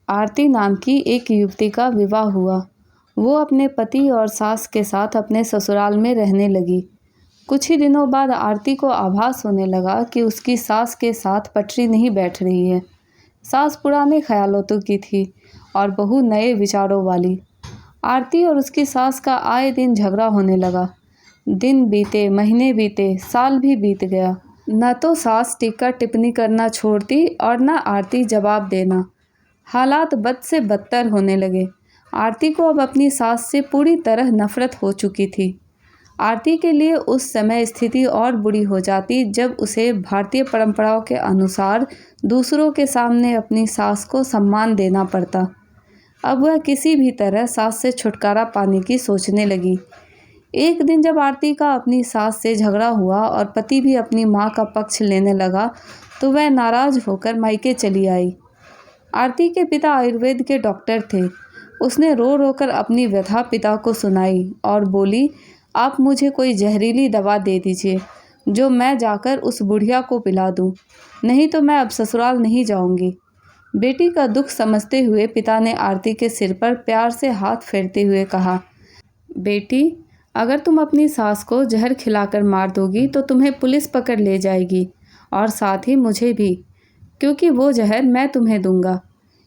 आरती नाम की एक युवती का विवाह हुआ। वो अपने पति और सास के साथ अपने ससुराल में रहने लगी। कुछ ही दिनों बाद आरती को आभास होने लगा कि उसकी सास के साथ पटरी नहीं बैठ रही है। सास पुराने ख्यालों की थी और बहू नए विचारों वाली। आरती और उसकी सास का आए दिन झगड़ा होने लगा। दिन बीते, महीने बीते, साल भी बीत गया। न तो सास टीका टिप्पणी करना छोड़ती और न आरती जवाब देना। हालात बद से बदतर होने लगे। आरती को अब अपनी सास से पूरी तरह नफरत हो चुकी थी। आरती के लिए उस समय स्थिति और बुरी हो जाती जब उसे भारतीय परंपराओं के अनुसार दूसरों के सामने अपनी सास को सम्मान देना पड़ता। अब वह किसी भी तरह सास से छुटकारा पाने की सोचने लगी। एक दिन जब आरती का अपनी सास से झगड़ा हुआ और पति भी अपनी माँ का पक्ष लेने लगा, तो वह नाराज होकर मायके चली आई। आरती के पिता आयुर्वेद के डॉक्टर थे। उसने रो रो कर अपनी व्यथा पिता को सुनाई और बोली, आप मुझे कोई जहरीली दवा दे दीजिए जो मैं जाकर उस बुढ़िया को पिला दूं, नहीं तो मैं अब ससुराल नहीं जाऊंगी। बेटी का दुख समझते हुए पिता ने आरती के सिर पर प्यार से हाथ फेरते हुए कहा, बेटी, अगर तुम अपनी सास को जहर खिलाकर मार दोगी तो तुम्हें पुलिस पकड़ ले जाएगी और साथ ही मुझे भी, क्योंकि वो जहर मैं तुम्हें दूंगा।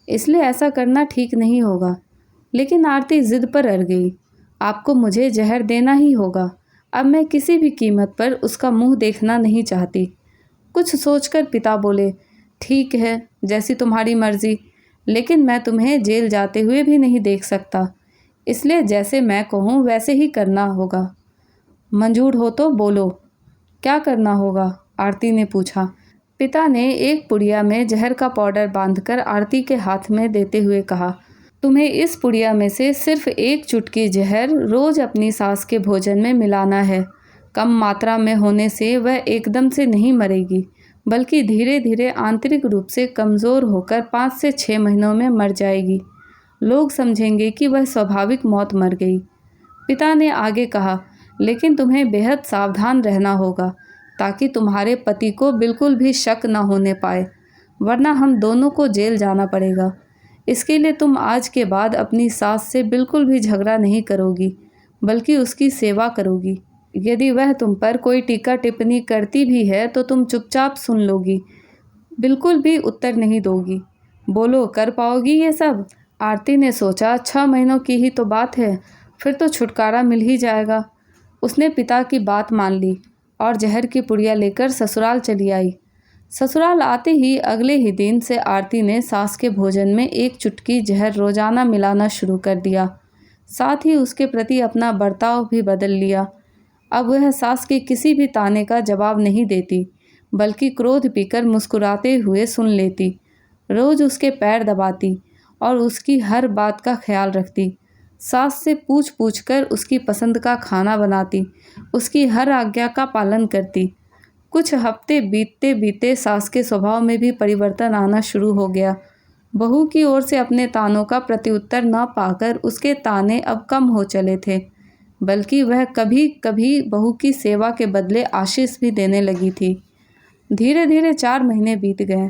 इसलिए ऐसा करना ठीक नहीं होगा। लेकिन आरती जिद पर अड़ गई। आपको मुझे जहर देना ही होगा। अब मैं किसी भी कीमत पर उसका मुंह देखना नहीं चाहती। कुछ सोचकर पिता बोले, ठीक है, जैसी तुम्हारी मर्जी, लेकिन मैं तुम्हें जेल जाते हुए भी नहीं देख सकता। इसलिए जैसे मैं कहूँ वैसे ही करना होगा। मंजूर हो तो बोलो, क्या करना होगा? आरती ने पूछा। पिता ने एक पुड़िया में जहर का पाउडर बांधकर आरती के हाथ में देते हुए कहा, तुम्हें इस पुड़िया में से सिर्फ एक चुटकी जहर रोज अपनी सास के भोजन में मिलाना है। कम मात्रा में होने से वह एकदम से नहीं मरेगी, बल्कि धीरे धीरे आंतरिक रूप से कमज़ोर होकर 5 से 6 महीनों में मर जाएगी। लोग समझेंगे कि वह स्वाभाविक मौत मर गई। पिता ने आगे कहा, लेकिन तुम्हें बेहद सावधान रहना होगा ताकि तुम्हारे पति को बिल्कुल भी शक न होने पाए, वरना हम दोनों को जेल जाना पड़ेगा। इसके लिए तुम आज के बाद अपनी सास से बिल्कुल भी झगड़ा नहीं करोगी, बल्कि उसकी सेवा करोगी। यदि वह तुम पर कोई टीका टिप्पणी करती भी है तो तुम चुपचाप सुन लोगी, बिल्कुल भी उत्तर नहीं दोगी। बोलो, कर पाओगी ये सब? आरती ने सोचा, 6 महीनों की ही तो बात है, फिर तो छुटकारा मिल ही जाएगा। उसने पिता की बात मान ली और जहर की पुड़िया लेकर ससुराल चली आई। ससुराल आते ही अगले ही दिन से आरती ने सास के भोजन में एक चुटकी जहर रोजाना मिलाना शुरू कर दिया। साथ ही उसके प्रति अपना बर्ताव भी बदल लिया। अब वह सास के किसी भी ताने का जवाब नहीं देती, बल्कि क्रोध पीकर मुस्कुराते हुए सुन लेती। रोज उसके पैर दबाती और उसकी हर बात का ख्याल रखती। सास से पूछ पूछ कर उसकी पसंद का खाना बनाती, उसकी हर आज्ञा का पालन करती। कुछ हफ्ते बीतते बीते सास के स्वभाव में भी परिवर्तन आना शुरू हो गया। बहू की ओर से अपने तानों का प्रत्युत्तर न पाकर उसके ताने अब कम हो चले थे, बल्कि वह कभी कभी बहू की सेवा के बदले आशीष भी देने लगी थी। धीरे धीरे 4 महीने बीत गए।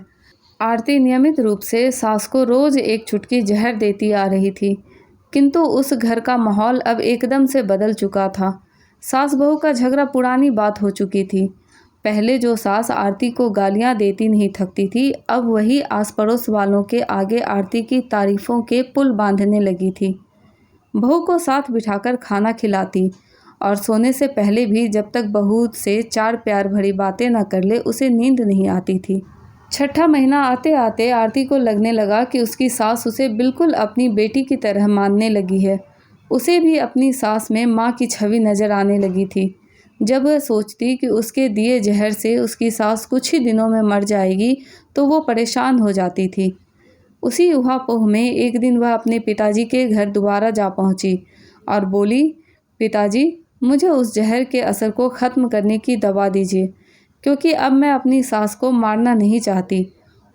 आरती नियमित रूप से सास को रोज एक चुटकी जहर देती आ रही थी, किंतु उस घर का माहौल अब एकदम से बदल चुका था। सास बहू का झगड़ा पुरानी बात हो चुकी थी। पहले जो सास आरती को गालियां देती नहीं थकती थी, अब वही आस पड़ोस वालों के आगे आरती की तारीफों के पुल बांधने लगी थी। बहू को साथ बिठाकर खाना खिलाती और सोने से पहले भी जब तक बहू से 4 प्यार भरी बातें न कर ले उसे नींद नहीं आती थी। 6ठा महीना आते आते आरती को लगने लगा कि उसकी सास उसे बिल्कुल अपनी बेटी की तरह मानने लगी है। उसे भी अपनी सास में माँ की छवि नजर आने लगी थी। जब वह सोचती कि उसके दिए जहर से उसकी सास कुछ ही दिनों में मर जाएगी तो वो परेशान हो जाती थी। उसी ऊहापोह में एक दिन वह अपने पिताजी के घर दोबारा जा पहुंची और बोली, पिताजी, मुझे उस जहर के असर को ख़त्म करने की दवा दीजिए, क्योंकि अब मैं अपनी सास को मारना नहीं चाहती।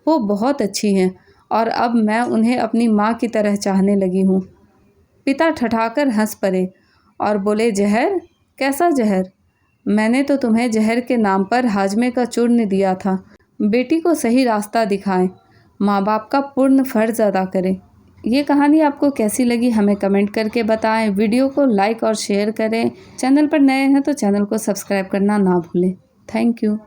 वो बहुत अच्छी हैं और अब मैं उन्हें अपनी माँ की तरह चाहने लगी हूँ। पिता ठठाकर हंस पड़े और बोले, जहर? कैसा जहर? मैंने तो तुम्हें जहर के नाम पर हाजमे का चूर्ण दिया था। बेटी को सही रास्ता दिखाएं। माँ बाप का पूर्ण फ़र्ज़ अदा करें। ये कहानी आपको कैसी लगी हमें कमेंट करके बताएं। वीडियो को लाइक और शेयर करें। चैनल पर नए हैं तो चैनल को सब्सक्राइब करना ना भूलें। Thank you.